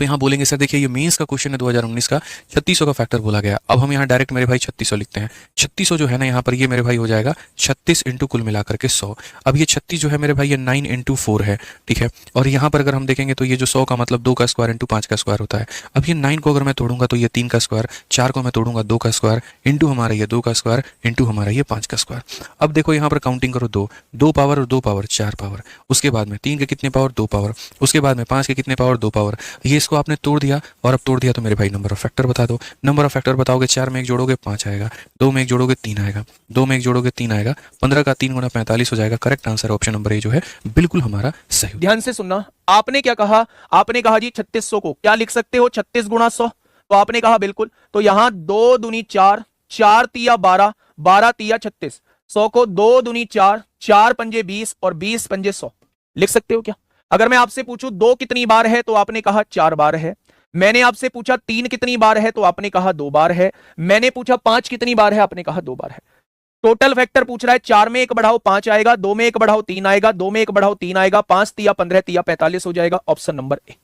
तो यहाँ बोलेंगे सर देखिए ये मेंस का क्वेश्चन है 2019 का, 3600 का फैक्टर बोला गया। अब हम यहाँ डायरेक्ट मेरे भाई 3600 लिखते हैं। 3600 जो है ना यहाँ पर ये मेरे भाई हो जाएगा 36 इंटू कुल मिलाकर के 100। अब ये 36 जो है मेरे भाई ये 9 इंटू 4 है, ठीक है। और यहाँ पर अगर हम देखेंगे तो ये जो 100 का मतलब 2 का स्क्वायर इंटू 5 का स्क्वायर होता है। अब ये 9 को अगर मैं तोड़ूंगा तो ये 3 का स्क्वायर, 4 को मैं तोड़ूंगा 2 का स्क्वायर, इंटू हमारा ये 2 का स्क्वायर, इंटू हमारा ये 5 का स्क्वायर। अब देखो यहाँ पर काउंटिंग करो, 2 पावर और 2 पावर 4 पावर, उसके बाद में 3 के कितने पावर 2 पावर, उसके बाद में 5 के कितने पावर 2 पावर। ये इसको आपने तोड़ दिया और अब तोड़ दिया तो मेरे भाई नंबर ऑफ फैक्टर बता दो। नंबर ऑफ फैक्टर बताओगे, 4 में 1 जोड़ोगे 5 आएगा, 2 में 1 जोड़ोगे 3 आएगा, 2 में 1 जोड़ोगे 3 आएगा, 15 का 3 गुना 45 हो जाएगा। Correct answer option number A जो है बिल्कुल हमारा सही। ध्यान से सुनना, आपने क्या कहा, आपने कहा जी 3600 को क्या लिख सकते हो 36 गुणा 100, तो आपने कहा बिल्कुल। तो यहां 2 दूनी 4, 4 तिया 12, 12 तिया 36, 100 को 2 दूनी 4, 4 पंजे 20 और 20 पंजे 100 लिख सकते हो क्या? अगर मैं आपसे पूछूं 2 कितनी बार है तो आपने कहा 4 बार है। मैंने आपसे पूछा 3 कितनी बार है तो आपने कहा 2 बार है। मैंने पूछा 5 कितनी बार है, आपने कहा 2 बार है। टोटल फैक्टर पूछ रहा है, 4 में 1 बढ़ाओ 5 आएगा, 2 में 1 बढ़ाओ 3 आएगा, 2 में 1 बढ़ाओ 3 आएगा, 5 तिया 15 तिया 45 हो जाएगा। Option number A.